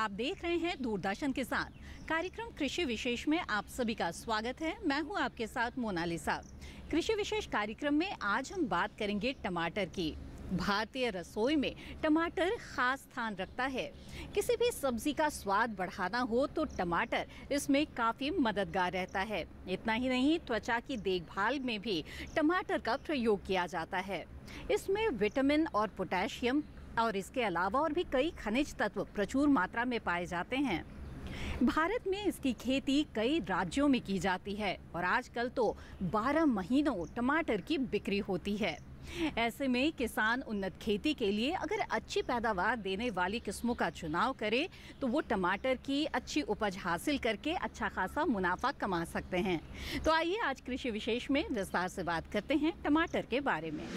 आप देख रहे हैं दूरदर्शन किसान कार्यक्रम कृषि विशेष में आप सभी का स्वागत है। मैं हूं आपके साथ मोनालिसा। कृषि विशेष कार्यक्रम में आज हम बात करेंगे टमाटर की। भारतीय रसोई में टमाटर खास स्थान रखता है। किसी भी सब्जी का स्वाद बढ़ाना हो तो टमाटर इसमें काफ़ी मददगार रहता है। इतना ही नहीं, त्वचा की देखभाल में भी टमाटर का प्रयोग किया जाता है। इसमें विटामिन और पोटेशियम और इसके अलावा और भी कई खनिज तत्व प्रचुर मात्रा में पाए जाते हैं। भारत में इसकी खेती कई राज्यों में की जाती है और आजकल तो 12 महीनों टमाटर की बिक्री होती है। ऐसे में किसान उन्नत खेती के लिए अगर अच्छी पैदावार देने वाली किस्मों का चुनाव करे तो वो टमाटर की अच्छी उपज हासिल करके अच्छा खासा मुनाफा कमा सकते हैं। तो आइए आज कृषि विशेष में विस्तार से बात करते हैं टमाटर के बारे में।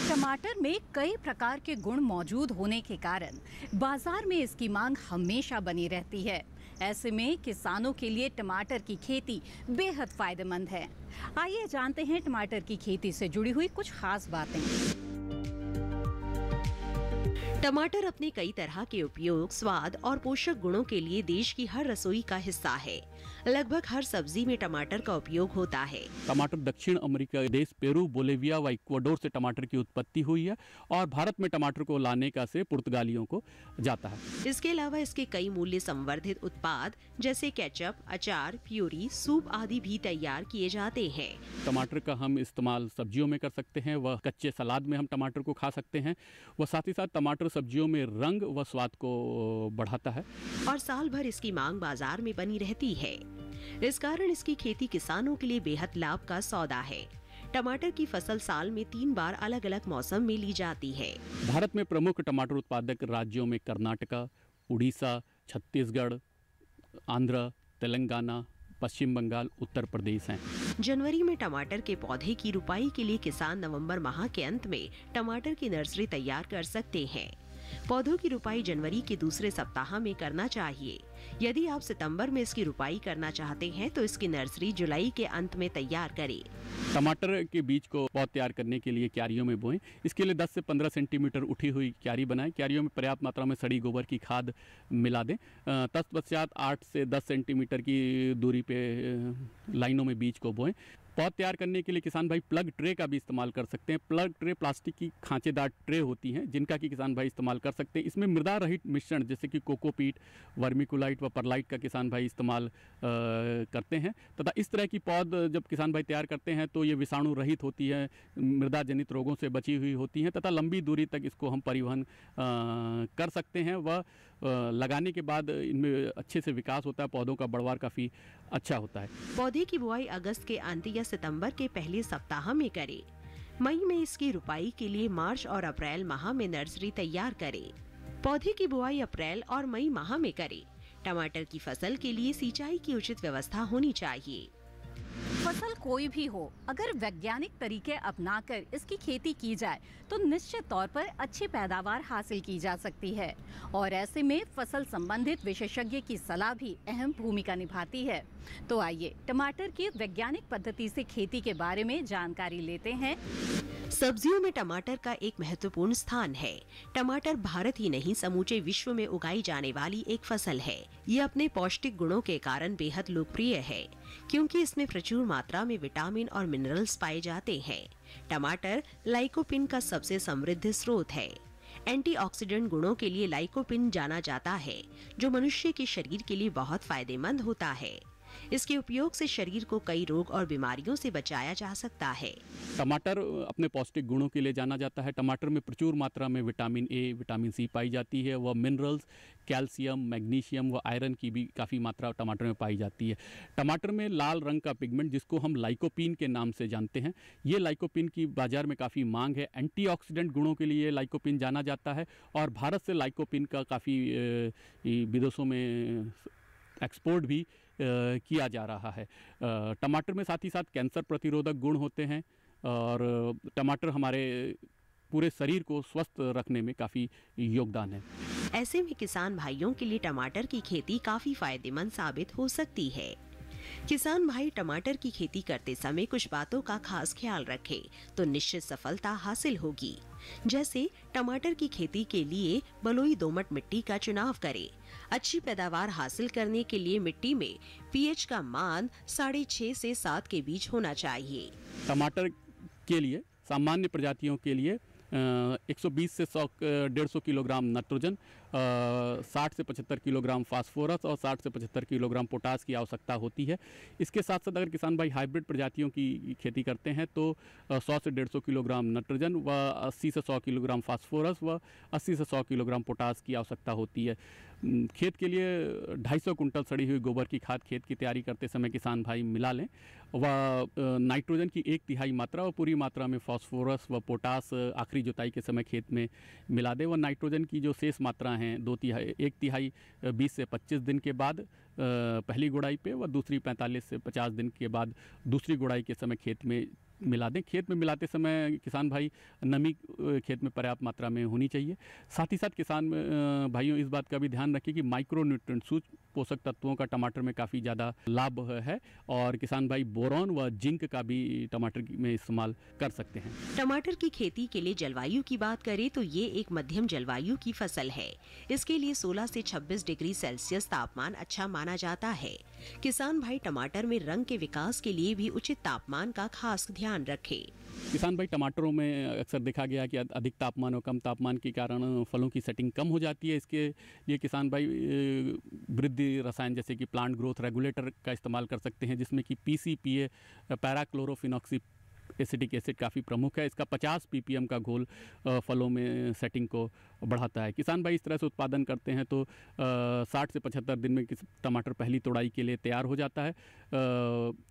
टमाटर में कई प्रकार के गुण मौजूद होने के कारण बाजार में इसकी मांग हमेशा बनी रहती है। ऐसे में किसानों के लिए टमाटर की खेती बेहद फायदेमंद है। आइए जानते हैं टमाटर की खेती से जुड़ी हुई कुछ खास बातें। टमाटर अपने कई तरह के उपयोग, स्वाद और पोषक गुणों के लिए देश की हर रसोई का हिस्सा है। लगभग हर सब्जी में टमाटर का उपयोग होता है। टमाटर दक्षिण अमेरिका देश पेरू, बोलिविया व इक्वाडोर से टमाटर की उत्पत्ति हुई है और भारत में टमाटर को लाने का श्रेय पुर्तगालियों को जाता है। इसके अलावा इसके कई मूल्य संवर्धित उत्पाद जैसे केचप, अचार, प्यूरी, सूप आदि भी तैयार किए जाते हैं। टमाटर का हम इस्तेमाल सब्जियों में कर सकते हैं, वह कच्चे सलाद में हम टमाटर को खा सकते हैं। वह साथ ही साथ टमाटर सब्जियों में रंग व स्वाद को बढ़ाता है और साल भर इसकी मांग बाजार में बनी रहती है। इस कारण इसकी खेती किसानों के लिए बेहद लाभ का सौदा है। टमाटर की फसल साल में 3 बार अलग अलग मौसम में ली जाती है। भारत में प्रमुख टमाटर उत्पादक राज्यों में कर्नाटका, उड़ीसा, छत्तीसगढ़, आंध्र, तेलंगाना, पश्चिम बंगाल, उत्तर प्रदेश हैं। जनवरी में टमाटर के पौधे की रुपाई के लिए किसान नवंबर माह के अंत में टमाटर की नर्सरी तैयार कर सकते हैं। पौधों की रुपाई जनवरी के दूसरे सप्ताह में करना चाहिए। यदि आप सितंबर में इसकी रुपाई करना चाहते हैं तो इसकी नर्सरी जुलाई के अंत में तैयार करें। टमाटर के बीज को पौध तैयार करने के लिए क्यारियों में बोएं। इसके लिए 10 से 15 सेंटीमीटर उठी हुई क्यारी बनाएं। क्यारियों में पर्याप्त मात्रा में सड़ी गोबर की खाद मिला दें। तत्पश्चात 8 से 10 सेंटीमीटर की दूरी पे लाइनों में बीज को बोएं। पौध तैयार करने के लिए किसान भाई प्लग ट्रे का भी इस्तेमाल कर सकते हैं। प्लग ट्रे प्लास्टिक की खांचेदार ट्रे होती हैं जिनका कि किसान भाई इस्तेमाल कर सकते हैं। इसमें मृदा रहित मिश्रण जैसे कि कोकोपीट, वर्मिकुलाइट व परलाइट का किसान भाई इस्तेमाल करते हैं तथा इस तरह की पौध जब किसान भाई तैयार करते हैं तो ये विषाणु रहित होती है, मृदा जनित रोगों से बची हुई होती हैं तथा लंबी दूरी तक इसको हम परिवहन कर सकते हैं। वह लगाने के बाद इनमें अच्छे से विकास होता है, पौधों का बढ़वार काफ़ी अच्छा होता है। पौधे की बुआई अगस्त के अंत या सितंबर के पहले सप्ताह में करें। मई में इसकी रुपाई के लिए मार्च और अप्रैल माह में नर्सरी तैयार करें। पौधे की बुआई अप्रैल और मई माह में करें। टमाटर की फसल के लिए सिंचाई की उचित व्यवस्था होनी चाहिए। फसल कोई भी हो, अगर वैज्ञानिक तरीके अपनाकर इसकी खेती की जाए तो निश्चित तौर पर अच्छी पैदावार हासिल की जा सकती है और ऐसे में फसल संबंधित विशेषज्ञ की सलाह भी अहम भूमिका निभाती है। तो आइए टमाटर की वैज्ञानिक पद्धति से खेती के बारे में जानकारी लेते हैं। सब्जियों में टमाटर का एक महत्वपूर्ण स्थान है। टमाटर भारत ही नहीं समूचे विश्व में उगाई जाने वाली एक फसल है। ये अपने पौष्टिक गुणों के कारण बेहद लोकप्रिय है क्योंकि इसमें प्रचुर मात्रा में विटामिन और मिनरल्स पाए जाते हैं। टमाटर लाइकोपिन का सबसे समृद्ध स्रोत है। एंटीऑक्सीडेंट गुणों के लिए लाइकोपिन जाना जाता है जो मनुष्य के शरीर के लिए बहुत फायदेमंद होता है। इसके उपयोग से शरीर को कई रोग और बीमारियों से बचाया जा सकता है। टमाटर अपने पौष्टिक गुणों के लिए जाना जाता है। टमाटर में प्रचुर मात्रा में विटामिन ए, विटामिन सी पाई जाती है। वह मिनरल्स, कैल्शियम, मैग्नीशियम व आयरन की भी काफ़ी मात्रा टमाटर में पाई जाती है। टमाटर में लाल रंग का पिगमेंट जिसको हम लाइकोपीन के नाम से जानते हैं, ये लाइकोपीन की बाजार में काफ़ी मांग है। एंटीऑक्सीडेंट गुणों के लिए लाइकोपीन जाना जाता है और भारत से लाइकोपीन का काफ़ी विदेशों में एक्सपोर्ट भी किया जा रहा है। टमाटर में साथ ही साथ कैंसर प्रतिरोधक गुण होते हैं और टमाटर हमारे पूरे शरीर को स्वस्थ रखने में काफ़ी योगदान है। ऐसे में किसान भाइयों के लिए टमाटर की खेती काफी फायदेमंद साबित हो सकती है। किसान भाई टमाटर की खेती करते समय कुछ बातों का खास ख्याल रखें तो निश्चित सफलता हासिल होगी। जैसे टमाटर की खेती के लिए बलुई दोमट मिट्टी का चुनाव करें। अच्छी पैदावार हासिल करने के लिए मिट्टी में पीएच का मान 6.5 से 7 के बीच होना चाहिए। टमाटर के लिए सामान्य प्रजातियों के लिए 120 से 150 किलोग्राम नाइट्रोजन, 60 से 75 किलोग्राम फास्फोरस और 60 से 75 किलोग्राम पोटास की आवश्यकता होती है। इसके साथ साथ अगर किसान भाई हाइब्रिड प्रजातियों की खेती करते हैं तो 100 से 150 किलोग्राम नाइट्रोजन व 80 से 100 किलोग्राम फास्फोरस व 80 से 100 किलोग्राम पोटास की आवश्यकता होती है। खेत के लिए 250 कुंटल सड़ी हुई गोबर की खाद खेत की तैयारी करते समय किसान भाई मिला लें व नाइट्रोजन की 1/3 मात्रा और पूरी मात्रा में फास्फोरस व पोटास आखिरी जुताई के समय खेत में मिला दें व नाइट्रोजन की जो शेष मात्रा हैं 1/3 20 से 25 दिन के बाद पहली गुड़ाई पे व दूसरी 45 से 50 दिन के बाद दूसरी गुड़ाई के समय खेत में मिला दें। खेत में मिलाते समय किसान भाई नमी खेत में पर्याप्त मात्रा में होनी चाहिए। साथ ही साथ किसान भाइयों इस बात का भी ध्यान रखें कि माइक्रो न्यूट्रिएंट सूक्ष्म पोषक तत्वों का टमाटर में काफ़ी ज़्यादा लाभ है और किसान भाई बोरॉन व जिंक का भी टमाटर में इस्तेमाल कर सकते हैं। टमाटर की खेती के लिए जलवायु की बात करें तो ये एक मध्यम जलवायु की फसल है। इसके लिए 16 से 26 डिग्री सेल्सियस तापमान अच्छा माना जाता है। किसान भाई टमाटर में रंग के विकास के लिए भी उचित तापमान का खास ध्यान रखें। किसान भाई टमाटरों में अक्सर देखा गया कि अधिक तापमान और कम तापमान के कारण फलों की सेटिंग कम हो जाती है। इसके लिए किसान भाई वृद्धि रसायन जैसे कि प्लांट ग्रोथ रेगुलेटर का इस्तेमाल कर सकते हैं, जिसमें कि PCPA पैराक्लोरोफिनॉक्सी एसिटिक एसिड काफ़ी प्रमुख है। इसका 50 ppm का घोल फलों में सेटिंग को बढ़ाता है। किसान भाई इस तरह से उत्पादन करते हैं तो 60 से 75 दिन में टमाटर पहली तोड़ाई के लिए तैयार हो जाता है।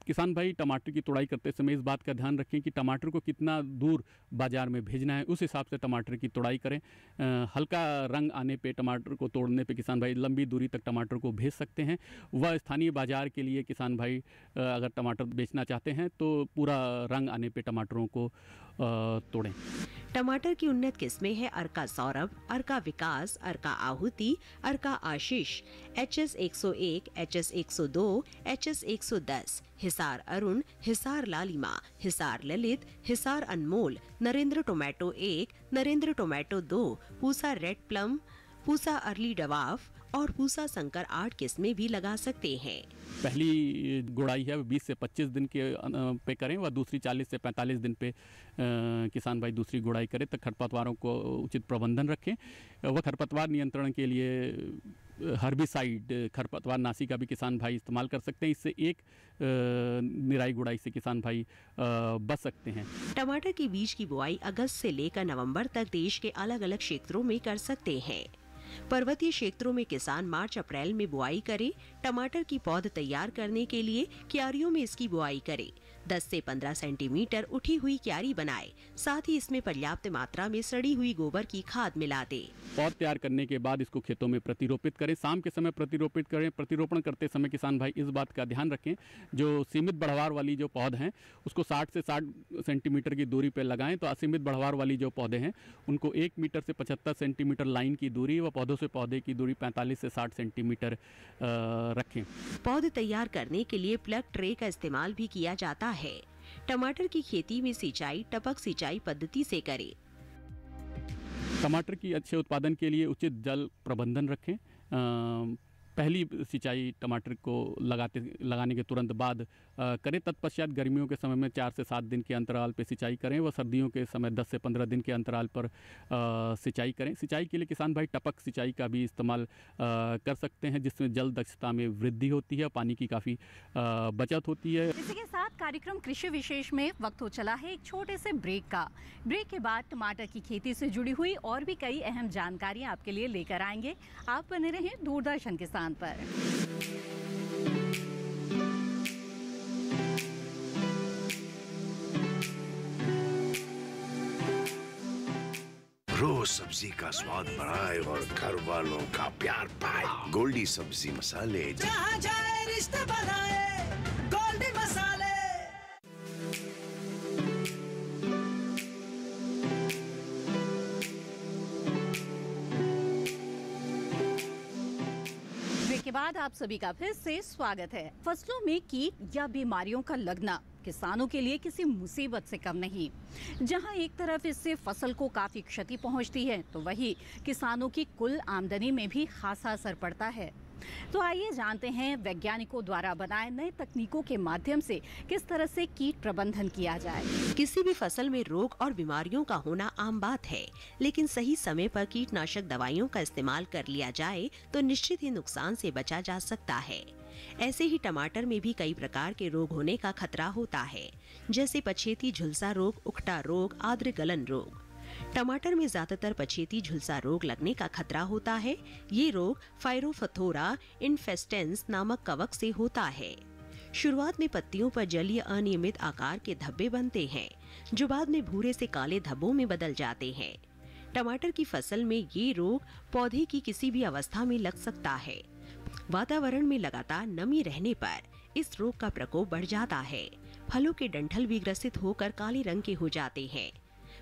किसान भाई टमाटर की तोड़ाई करते समय इस बात का ध्यान रखें कि टमाटर को कितना दूर बाज़ार में भेजना है, उस हिसाब से टमाटर की तोड़ाई करें। हल्का रंग आने पे टमाटर को तोड़ने पे किसान भाई लंबी दूरी तक टमाटर को भेज सकते हैं। वह स्थानीय बाज़ार के लिए किसान भाई अगर टमाटर बेचना चाहते हैं तो पूरा रंग आने पे टमाटरों को तोड़ें। टमाटर की उन्नत किस्में हैं अर्का सौरभ, अर्का विकास, अर्का आहुति, अर्का आशीष, HS 101, HS 102, HS 110, Hisar Arun, Hisar Lalima, Hisar Lalit, Hisar Anmol, Narendra tomato 1, Narendra tomato 2, Pusa red plum, Pusa early dwarf और पूसा संकर 8 किस्में भी लगा सकते हैं। पहली गुड़ाई है 20 से 25 दिन के पे करें व दूसरी 40 से 45 दिन पे किसान भाई दूसरी गुड़ाई करें। तक खरपतवारों को उचित प्रबंधन रखें व खरपतवार नियंत्रण के लिए हर्बिसाइड खरपतवार नाशी का भी किसान भाई इस्तेमाल कर सकते हैं। इससे एक निराई गुड़ाई से किसान भाई बच सकते हैं। टमाटर की बीज की बुआई अगस्त से लेकर नवंबर तक देश के अलग अलग क्षेत्रों में कर सकते हैं। पर्वतीय क्षेत्रों में किसान मार्च अप्रैल में बुआई करें। टमाटर की पौध तैयार करने के लिए क्यारियों में इसकी बुआई करें। 10 से 15 सेंटीमीटर उठी हुई क्यारी बनाएं। साथ ही इसमें पर्याप्त मात्रा में सड़ी हुई गोबर की खाद मिला दें। पौध तैयार करने के बाद इसको खेतों में प्रतिरोपित करें। शाम के समय प्रतिरोपित करें। प्रतिरोपण करते समय किसान भाई इस बात का ध्यान रखें, जो सीमित बढ़वार वाली जो पौध हैं उसको 60 से 60 सेंटीमीटर की दूरी पर लगाएं। तो असीमित बढ़वार वाली जो पौधे हैं उनको 1 मीटर से 75 सेंटीमीटर लाइन की दूरी व पौधों से पौधे की दूरी 45 से 60 सेंटीमीटर रखें। पौध तैयार करने के लिए प्लग ट्रे का इस्तेमाल भी किया जाता है। टमाटर की खेती में सिंचाई टपक सिंचाई पद्धति से करें। टमाटर की अच्छे उत्पादन के लिए उचित जल प्रबंधन रखें। पहली सिंचाई टमाटर को लगाने के तुरंत बाद करें। तत्पश्चात गर्मियों के समय में 4 से 7 दिन के अंतराल पर सिंचाई करें व सर्दियों के समय 10 से 15 दिन के अंतराल पर सिंचाई करें। सिंचाई के लिए किसान भाई टपक सिंचाई का भी इस्तेमाल कर सकते हैं, जिसमें जल दक्षता में वृद्धि होती है, पानी की काफ़ी बचत होती है। इसी के साथ कार्यक्रम कृषि विशेष में वक्त हो चला है एक छोटे से ब्रेक का। ब्रेक के बाद टमाटर की खेती से जुड़ी हुई और भी कई अहम जानकारियाँ आपके लिए लेकर आएंगे। आप बने रहें दूरदर्शन के पर। रोज सब्जी का स्वाद बढ़ाए और घर वालों का प्यार पाए। गोल्डी सब्जी मसाले, जहाँ जाए रिश्ते बनाए गोल्डी मसाले। के बाद आप सभी का फिर से स्वागत है। फसलों में कीट या बीमारियों का लगना किसानों के लिए किसी मुसीबत से कम नहीं। जहां एक तरफ इससे फसल को काफी क्षति पहुंचती है, तो वहीं किसानों की कुल आमदनी में भी खासा असर पड़ता है। तो आइए जानते हैं वैज्ञानिकों द्वारा बनाए नए तकनीकों के माध्यम से किस तरह से कीट प्रबंधन किया जाए। किसी भी फसल में रोग और बीमारियों का होना आम बात है, लेकिन सही समय पर कीटनाशक दवाइयों का इस्तेमाल कर लिया जाए तो निश्चित ही नुकसान से बचा जा सकता है। ऐसे ही टमाटर में भी कई प्रकार के रोग होने का खतरा होता है, जैसे पछेती झुलसा रोग, उकटा रोग, आद्र गलन रोग। टमाटर में ज्यादातर पछेती झुलसा रोग लगने का खतरा होता है। ये रोग फाइरोफथोरा इन्फेस्टेंस नामक कवक से होता है। शुरुआत में पत्तियों पर जलीय अनियमित आकार के धब्बे बनते हैं, जो बाद में भूरे से काले धब्बों में बदल जाते हैं। टमाटर की फसल में ये रोग पौधे की किसी भी अवस्था में लग सकता है। वातावरण में लगातार नमी रहने पर इस रोग का प्रकोप बढ़ जाता है। फलों के डंठल भी ग्रसित होकर काले रंग के हो जाते हैं।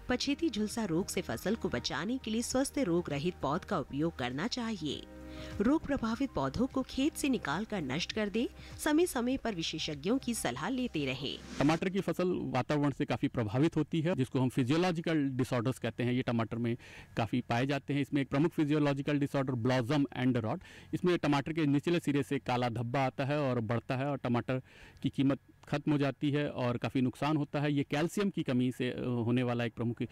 पछेती झुलसा रोग से फसल को बचाने के लिए स्वस्थ रोग रहित पौध का उपयोग करना चाहिए। रोग प्रभावित पौधों को खेत से निकालकर नष्ट कर दे। समय समय पर विशेषज्ञों की सलाह लेते रहें। टमाटर की फसल वातावरण से काफ़ी प्रभावित होती है, जिसको हम फिजियोलॉजिकल डिसऑर्डर्स कहते हैं। ये टमाटर में काफ़ी पाए जाते हैं। इसमें एक प्रमुख physiological disorder blossom and rot. इसमें टमाटर के निचले सिरे से काला धब्बा आता है और बढ़ता है और टमाटर की कीमत खत्म हो जाती है और काफ़ी नुकसान होता है। ये कैल्शियम की कमी से होने वाला एक प्रमुख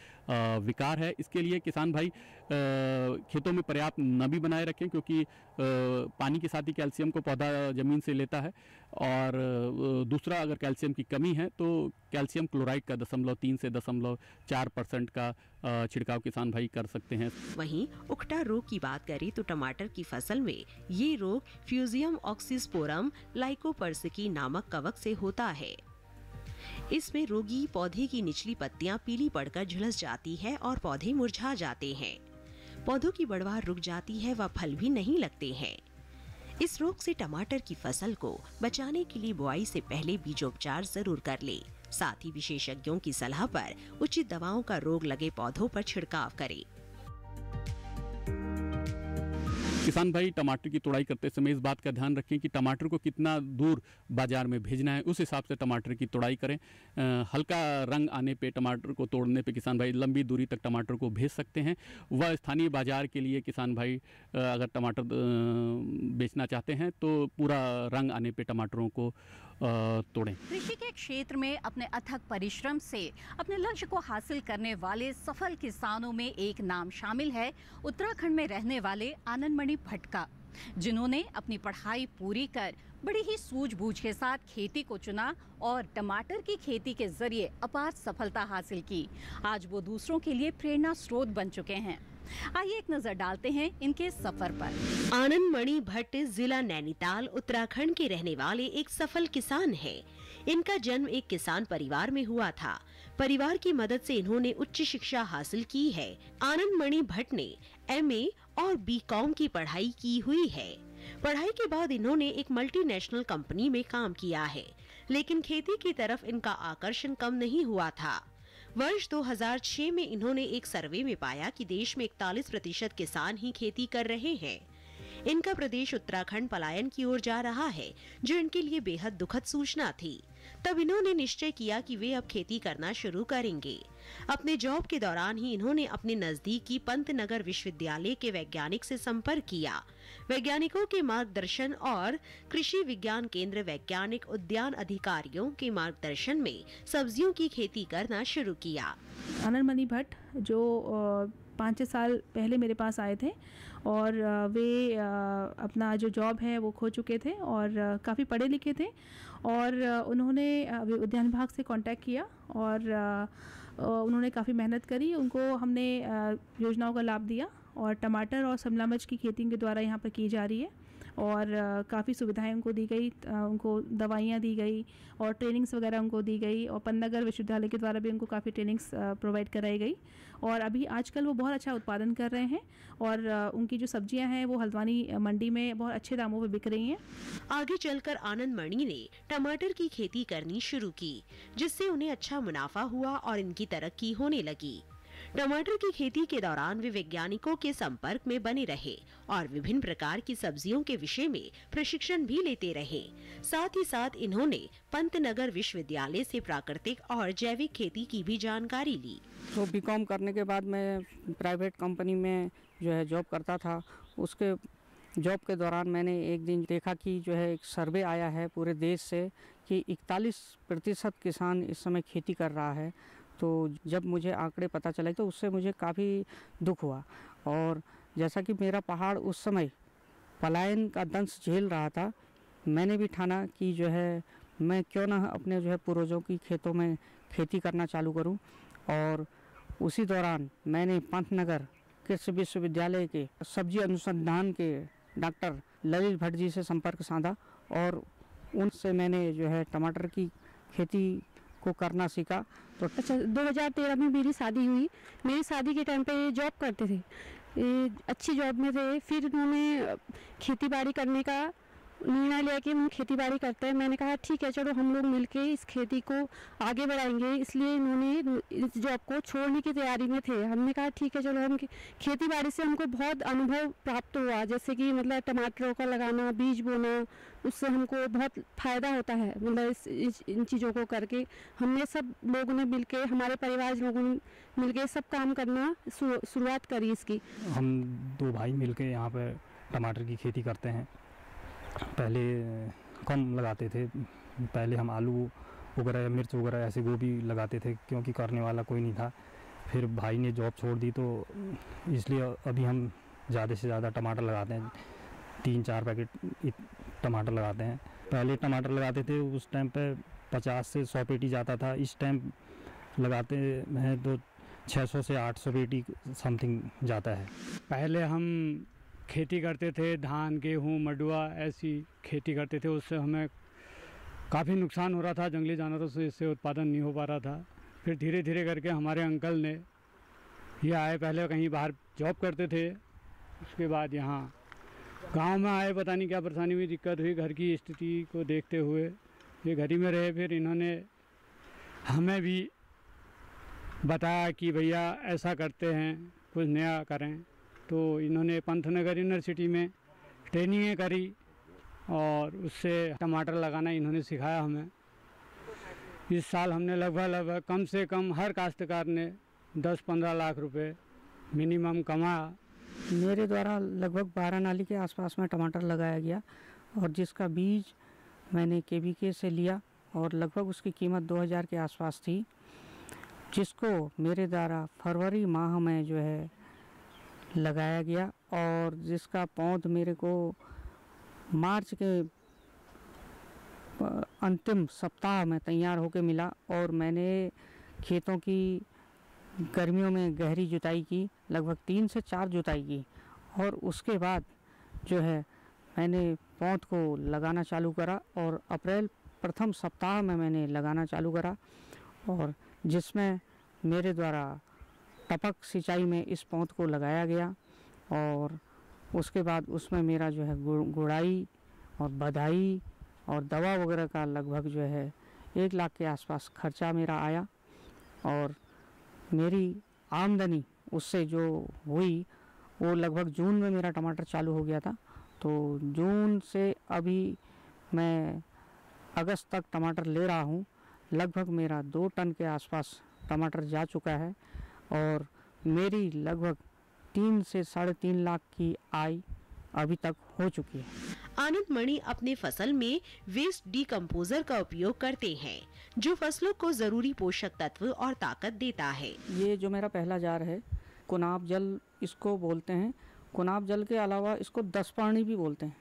विकार है। इसके लिए किसान भाई खेतों में पर्याप्त नमी बनाए रखें, क्योंकि पानी के साथ ही कैल्शियम को पौधा ज़मीन से लेता है। और दूसरा, अगर कैल्शियम की कमी है तो कैल्शियम क्लोराइड का 0.3 से 0.4% का छिड़काव किसान भाई कर सकते हैं। वहीं उकटा रोग की बात करें तो टमाटर की फसल में ये रोग फ्यूजियम ऑक्सीस्पोरम लाइकोपर्सिकी नामक कवक से होता है। इसमें रोगी पौधे की निचली पत्तियां पीली पड़कर झुलस जाती है और पौधे मुरझा जाते हैं। पौधों की बढ़वार रुक जाती है व फल भी नहीं लगते हैं। इस रोग से टमाटर की फसल को बचाने के लिए बुआई से पहले बीजोपचार जरूर कर ले। साथ ही विशेषज्ञों की सलाह पर उचित दवाओं का रोग लगे पौधों पर छिड़काव करें। किसान भाई टमाटर की तुड़ाई करते समय इस बात का ध्यान रखें कि टमाटर को कितना दूर बाजार में भेजना है, उस हिसाब से टमाटर की तुड़ाई करें। हल्का रंग आने पे टमाटर को तोड़ने पे किसान भाई लंबी दूरी तक टमाटर को भेज सकते हैं। वह स्थानीय बाजार के लिए किसान भाई अगर टमाटर बेचना चाहते हैं तो पूरा रंग आने पे टमाटरों को तोड़ें। कृषि के क्षेत्र में अपने अथक परिश्रम से अपने लक्ष्य को हासिल करने वाले सफल किसानों में एक नाम शामिल है उत्तराखंड में रहने वाले आनंदमणि भट्ट का, जिन्होंने अपनी पढ़ाई पूरी कर बड़ी ही सूझबूझ के साथ खेती को चुना और टमाटर की खेती के जरिए अपार सफलता हासिल की। आज वो दूसरों के लिए प्रेरणा स्रोत बन चुके हैं। आइए एक नजर डालते हैं इनके सफर पर। आनंदमणि भट्ट जिला नैनीताल उत्तराखंड के रहने वाले एक सफल किसान हैं। इनका जन्म एक किसान परिवार में हुआ था। परिवार की मदद से इन्होंने उच्च शिक्षा हासिल की है। आनंदमणि भट्ट ने MA और BCom की पढ़ाई की हुई है। पढ़ाई के बाद इन्होंने एक मल्टीनेशनल कंपनी में काम किया है, लेकिन खेती की तरफ इनका आकर्षण कम नहीं हुआ था। वर्ष 2006 में इन्होंने एक सर्वे में पाया कि देश में 41% किसान ही खेती कर रहे हैं। इनका प्रदेश उत्तराखंड पलायन की ओर जा रहा है, जो इनके लिए बेहद दुखद सूचना थी। तब इन्होंने निश्चय किया कि वे अब खेती करना शुरू करेंगे। अपने जॉब के दौरान ही इन्होंने अपने नजदीकी पंतनगर विश्वविद्यालय के वैज्ञानिक से संपर्क किया। वैज्ञानिकों के मार्गदर्शन और कृषि विज्ञान केंद्र वैज्ञानिक उद्यान अधिकारियों के मार्गदर्शन में सब्जियों की खेती करना शुरू किया। आनंदमणि भट्ट जो 5-6 साल पहले मेरे पास आए थे और वे अपना जो जॉब है वो खो चुके थे और काफ़ी पढ़े लिखे थे और उन्होंने उद्यान विभाग से कांटेक्ट किया और उन्होंने काफ़ी मेहनत करी। उनको हमने योजनाओं का लाभ दिया और टमाटर और शिमला मिर्च की खेती के द्वारा यहाँ पर की जा रही है और काफ़ी सुविधाएं उनको दी गई, उनको दवाइयाँ दी गई और ट्रेनिंग्स वगैरह उनको दी गई और पंतनगर विश्वविद्यालय के द्वारा भी उनको काफ़ी ट्रेनिंग्स प्रोवाइड कराई गई और अभी आजकल वो बहुत अच्छा उत्पादन कर रहे हैं और उनकी जो सब्जियां हैं वो हल्द्वानी मंडी में बहुत अच्छे दामों पे बिक रही हैं। आगे चलकर आनंदमणि ने टमाटर की खेती करनी शुरू की, जिससे उन्हें अच्छा मुनाफा हुआ और इनकी तरक्की होने लगी। टमाटर की खेती के दौरान वे वैज्ञानिकों के संपर्क में बने रहे और विभिन्न प्रकार की सब्जियों के विषय में प्रशिक्षण भी लेते रहे। साथ ही साथ इन्होंने पंतनगर विश्वविद्यालय से प्राकृतिक और जैविक खेती की भी जानकारी ली। तो बीकॉम करने के बाद मैं प्राइवेट कंपनी में जो है जॉब करता था। उसके जॉब के दौरान मैंने एक दिन देखा कि जो है एक सर्वे आया है पूरे देश से कि 41% किसान इस समय खेती कर रहा है। तो जब मुझे आंकड़े पता चले तो उससे मुझे काफ़ी दुख हुआ। और जैसा कि मेरा पहाड़ उस समय पलायन का दंश झेल रहा था, मैंने भी ठाना कि जो है मैं क्यों ना अपने जो है पूर्वजों की खेतों में खेती करना चालू करूं। और उसी दौरान मैंने पंतनगर कृषि विश्वविद्यालय के सब्जी अनुसंधान के डॉक्टर ललित भट्ट जी से संपर्क साधा और उनसे मैंने जो है टमाटर की खेती को करना सीखा। तो अच्छा, 2013 में मेरी शादी हुई। मेरी शादी के टाइम पे ये जॉब करते थे, ये अच्छी जॉब में थे। फिर उन्होंने खेती बाड़ी करने का निर्णय लिया कि हम खेती बाड़ी करते हैं। मैंने कहा ठीक है, चलो हम लोग मिलके इस खेती को आगे बढ़ाएंगे। इसलिए इन्होंने इस जॉब को छोड़ने की तैयारी में थे। हमने कहा ठीक है, चलो हम खेती बाड़ी से हमको बहुत अनुभव प्राप्त हुआ, जैसे कि मतलब टमाटरों का लगाना, बीज बोना, उससे हमको बहुत फ़ायदा होता है। मतलब इन चीज़ों को करके हमने सब लोगों ने मिलके, हमारे परिवार लोगों ने मिलके सब काम करना शुरुआत करी इसकी। हम 2 भाई मिलके यहाँ पर टमाटर की खेती करते हैं। पहले कम लगाते थे, पहले हम आलू वगैरह, मिर्च वगैरह, ऐसे गोभी लगाते थे क्योंकि करने वाला कोई नहीं था। फिर भाई ने जॉब छोड़ दी तो इसलिए अभी हम ज़्यादा से ज़्यादा टमाटर लगाते हैं। 3-4 पैकेट टमाटर लगाते हैं। पहले टमाटर लगाते थे उस टाइम पे 50 से 100 पेटी जाता था। इस टाइम लगाते हैं तो 600 से 800 पेटी समथिंग जाता है। पहले हम खेती करते थे, धान, गेहूँ, मडुआ, ऐसी खेती करते थे। उससे हमें काफ़ी नुकसान हो रहा था, जंगली जानवरों से इससे उत्पादन नहीं हो पा रहा था। फिर धीरे धीरे करके हमारे अंकल ने ये आए, पहले कहीं बाहर जॉब करते थे, उसके बाद यहाँ गांव में आए। पता नहीं क्या परेशानी हुई, दिक्कत हुई, घर की स्थिति को देखते हुए ये घर ही में रहे। फिर इन्होंने हमें भी बताया कि भैया ऐसा करते हैं, कुछ नया करें। तो इन्होंने पंतनगर यूनिवर्सिटी में ट्रेनिंगें करी और उससे टमाटर लगाना इन्होंने सिखाया हमें। इस साल हमने लगभग कम से कम हर काश्तकार ने 10-15 लाख रुपए मिनिमम कमाया। मेरे द्वारा लगभग 12 नाली के आसपास में टमाटर लगाया गया और जिसका बीज मैंने केवीके से लिया और लगभग उसकी कीमत 2000 के आसपास थी, जिसको मेरे द्वारा फरवरी माह में जो है लगाया गया और जिसका पौध मेरे को मार्च के अंतिम सप्ताह में तैयार होकर मिला। और मैंने खेतों की गर्मियों में गहरी जुताई की, लगभग 3 से 4 जुताई की और उसके बाद जो है मैंने पौध को लगाना चालू करा और अप्रैल प्रथम सप्ताह में मैंने लगाना चालू करा और जिसमें मेरे द्वारा टपक सिंचाई में इस पौध को लगाया गया। और उसके बाद उसमें मेरा जो है गुड़ाई और बधाई और दवा वगैरह का लगभग जो है 1 लाख के आसपास खर्चा मेरा आया और मेरी आमदनी उससे जो हुई वो लगभग जून में मेरा टमाटर चालू हो गया था। तो जून से अभी मैं अगस्त तक टमाटर ले रहा हूँ। लगभग मेरा 2 टन के आसपास टमाटर जा चुका है और मेरी लगभग 3 से 3.5 लाख की आय अभी तक हो चुकी है। आनंद मणि अपने फसल में वेस्ट डिकम्पोजर का उपयोग करते हैं, जो फसलों को जरूरी पोषक तत्व और ताकत देता है। ये जो मेरा पहला जार है, कुनाब जल इसको बोलते हैं। कुनाब जल के अलावा इसको 10 पानी भी बोलते हैं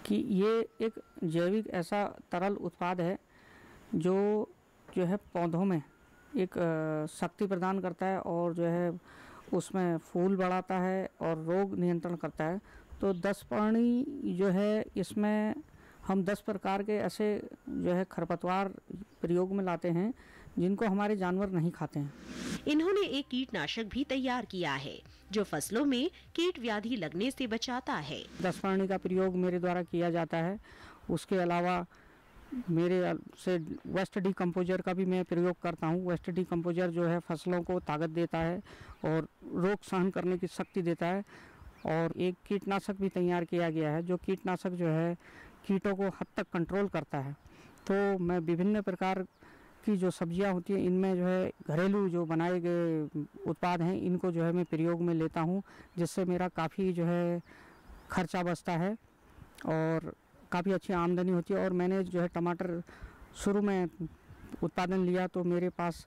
कि ये एक जैविक ऐसा तरल उत्पाद है जो है पौधों में एक शक्ति प्रदान करता है और जो है उसमें फूल बढ़ाता है और रोग नियंत्रण करता है। तो 10 पानी जो है इसमें हम 10 प्रकार के ऐसे जो है खरपतवार प्रयोग में लाते हैं जिनको हमारे जानवर नहीं खाते हैं। इन्होंने एक कीटनाशक भी तैयार किया है जो फसलों में कीट व्याधि लगने से बचाता है। 10 पानी का प्रयोग मेरे द्वारा किया जाता है। उसके अलावा मेरे से वेस्ट डिकम्पोजर का भी मैं प्रयोग करता हूँ। वेस्ट डिकम्पोजर जो है फसलों को ताकत देता है और रोग सहन करने की शक्ति देता है। और एक कीटनाशक भी तैयार किया गया है जो कीटनाशक जो है कीटों को हद तक कंट्रोल करता है। तो मैं विभिन्न प्रकार की जो सब्जियां होती हैं इनमें जो है घरेलू जो बनाए गए उत्पाद हैं इनको जो है मैं प्रयोग में लेता हूँ, जिससे मेरा काफ़ी जो है खर्चा बचता है और काफ़ी अच्छी आमदनी होती है। और मैंने जो है टमाटर शुरू में उत्पादन लिया तो मेरे पास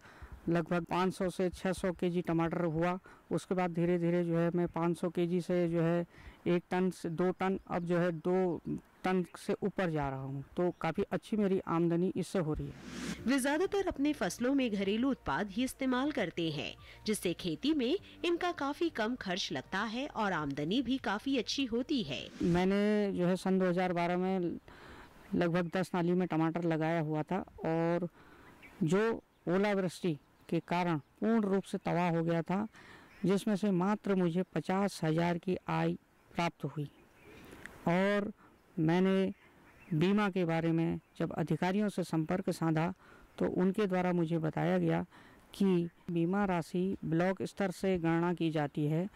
लगभग 500 से 600 केजी टमाटर हुआ। उसके बाद धीरे धीरे जो है मैं 500 केजी से जो है 1 टन से 2 टन, अब जो है 2 टन से ऊपर जा रहा हूँ। तो काफ़ी अच्छी मेरी आमदनी इससे हो रही है। वे ज्यादातर अपने फसलों में घरेलू उत्पाद ही इस्तेमाल करते हैं, जिससे खेती में इनका काफी कम खर्च लगता है और आमदनी भी काफी अच्छी होती है। मैंने जो है सन 2012 में लगभग 10 नाली में टमाटर लगाया हुआ था और जो ओलावृष्टि के कारण पूर्ण रूप से तबाह हो गया था, जिसमें से मात्र मुझे 50,000 की आय प्राप्त हुई। और मैंने बीमा के बारे में जब अधिकारियों से संपर्क साधा तो उनके द्वारा मुझे बताया गया कि बीमा राशि ब्लॉक स्तर से गणना की जाती है,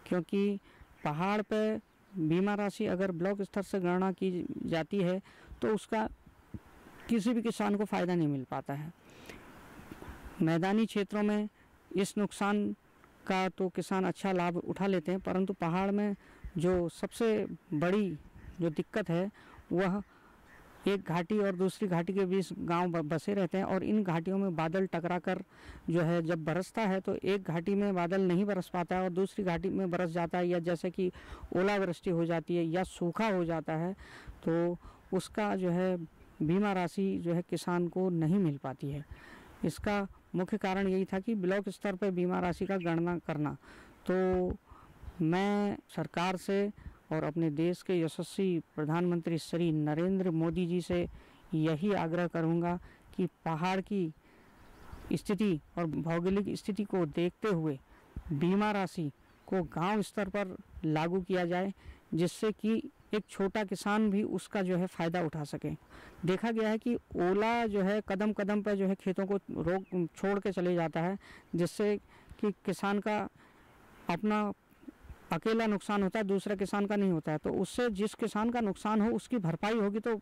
क्योंकि पहाड़ पे बीमा राशि अगर ब्लॉक स्तर से गणना की जाती है तो उसका किसी भी किसान को फ़ायदा नहीं मिल पाता है। मैदानी क्षेत्रों में इस नुकसान का तो किसान अच्छा लाभ उठा लेते हैं, परंतु पहाड़ में जो सबसे बड़ी जो दिक्कत है वह एक घाटी और दूसरी घाटी के बीच गांव बसे रहते हैं और इन घाटियों में बादल टकराकर जो है जब बरसता है तो एक घाटी में बादल नहीं बरस पाता है और दूसरी घाटी में बरस जाता है, या जैसे कि ओलावृष्टि हो जाती है या सूखा हो जाता है तो उसका जो है बीमा राशि जो है किसान को नहीं मिल पाती है। इसका मुख्य कारण यही था कि ब्लॉक स्तर पर बीमा राशि का गणना करना। तो मैं सरकार से और अपने देश के यशस्वी प्रधानमंत्री श्री नरेंद्र मोदी जी से यही आग्रह करूंगा कि पहाड़ की स्थिति और भौगोलिक स्थिति को देखते हुए बीमा राशि को गांव स्तर पर लागू किया जाए, जिससे कि एक छोटा किसान भी उसका जो है फ़ायदा उठा सके। देखा गया है कि ओला जो है कदम कदम पर जो है खेतों को रोक छोड़ के चले जाता है, जिससे कि किसान का अपना अकेला नुकसान होता है, दूसरा किसान का नहीं होता है। तो उससे जिस किसान का नुकसान हो उसकी भरपाई होगी तो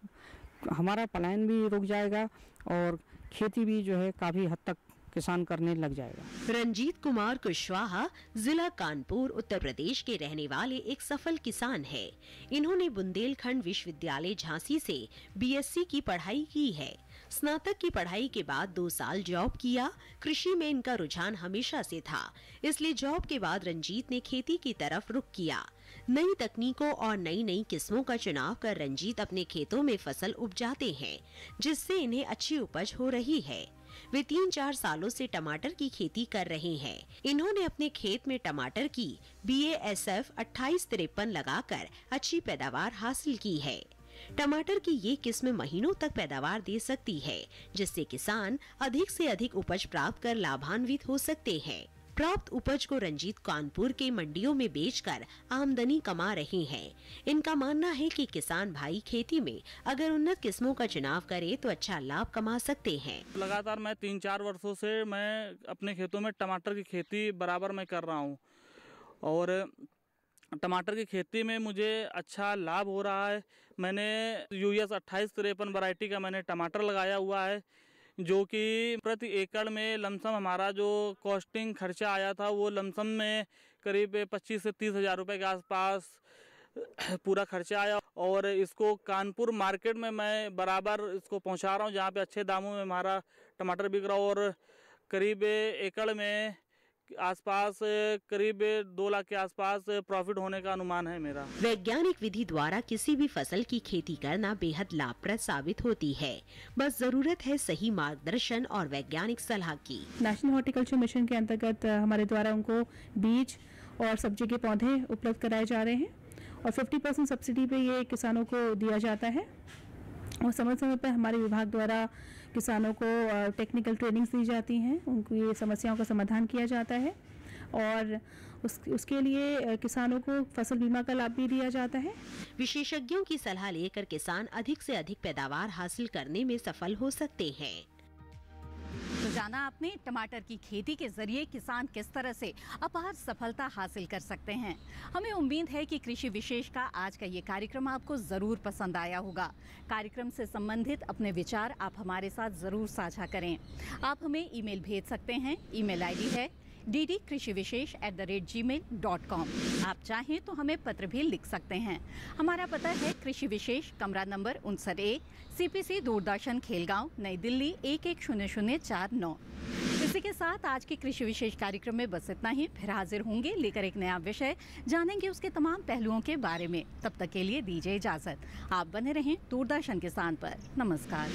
हमारा पलायन भी रुक जाएगा और खेती भी जो है काफ़ी हद तक किसान करने लग जाएगा। रंजीत कुमार कुशवाहा जिला कानपुर उत्तर प्रदेश के रहने वाले एक सफल किसान है। इन्होंने बुंदेलखंड विश्वविद्यालय झांसी से बीएससी की पढ़ाई की है। स्नातक की पढ़ाई के बाद 2 साल जॉब किया। कृषि में इनका रुझान हमेशा से था, इसलिए जॉब के बाद रंजीत ने खेती की तरफ रुख किया। नई तकनीकों और नई नई किस्मों का चुनाव कर रंजीत अपने खेतों में फसल उपजाते हैं, जिससे इन्हें अच्छी उपज हो रही है। वे 3-4 सालों से टमाटर की खेती कर रहे हैं। इन्होंने अपने खेत में टमाटर की BASF 2853 लगाकर अच्छी पैदावार हासिल की है। टमाटर की ये किस्म महीनों तक पैदावार दे सकती है, जिससे किसान अधिक से अधिक उपज प्राप्त कर लाभान्वित हो सकते हैं। प्राप्त उपज को रंजीत कानपुर के मंडियों में बेचकर आमदनी कमा रहे हैं। इनका मानना है कि किसान भाई खेती में अगर उन्नत किस्मों का चुनाव करे तो अच्छा लाभ कमा सकते हैं। लगातार मैं 3-4 वर्षों से मैं अपने खेतों में टमाटर की खेती बराबर मैं कर रहा हूँ और टमाटर की खेती में मुझे अच्छा लाभ हो रहा है। मैंने US 2853 वैरायटी का मैंने टमाटर लगाया हुआ है, जो कि प्रति एकड़ में लमसम हमारा जो कॉस्टिंग खर्चा आया था वो लमसम में करीब 25 से 30 हज़ार रुपये के आसपास पूरा खर्चा आया। और इसको कानपुर मार्केट में मैं बराबर इसको पहुंचा रहा हूं, जहां पे अच्छे दामों में हमारा टमाटर बिक रहा है और करीब एकड़ में आसपास करीब 2 लाख के आसपास प्रॉफिट होने का अनुमान है मेरा। वैज्ञानिक विधि द्वारा किसी भी फसल की खेती करना बेहद लाभप्रद साबित होती है। बस जरूरत है सही मार्गदर्शन और वैज्ञानिक सलाह की। नेशनल हॉर्टिकल्चर मिशन के अंतर्गत हमारे द्वारा उनको बीज और सब्जी के पौधे उपलब्ध कराए जा रहे हैं और 50% सब्सिडी पे ये किसानों को दिया जाता है और समय समय पर हमारे विभाग द्वारा किसानों को टेक्निकल ट्रेनिंग्स दी जाती हैं, उनको ये समस्याओं का समाधान किया जाता है और उसके लिए किसानों को फसल बीमा का लाभ भी दिया जाता है। विशेषज्ञों की सलाह लेकर किसान अधिक से अधिक पैदावार हासिल करने में सफल हो सकते हैं। तो जाना आपने टमाटर की खेती के जरिए किसान किस तरह से अपार सफलता हासिल कर सकते हैं। हमें उम्मीद है कि कृषि विशेष का आज का ये कार्यक्रम आपको ज़रूर पसंद आया होगा। कार्यक्रम से संबंधित अपने विचार आप हमारे साथ ज़रूर साझा करें। आप हमें ईमेल भेज सकते हैं। ईमेल आईडी है ddkrishivishesh@gmail.com। आप चाहें तो हमें पत्र भी लिख सकते हैं। हमारा पता है कृषि विशेष, कमरा number 59A, CPC Doordarshan Khelgaon, नई दिल्ली 110049। इसी के साथ आज के कृषि विशेष कार्यक्रम में बस इतना ही। फिर हाजिर होंगे लेकर एक नया विषय, जानेंगे उसके तमाम पहलुओं के बारे में। तब तक के लिए दीजिए इजाजत। आप बने रहें दूरदर्शन किसान पर। नमस्कार।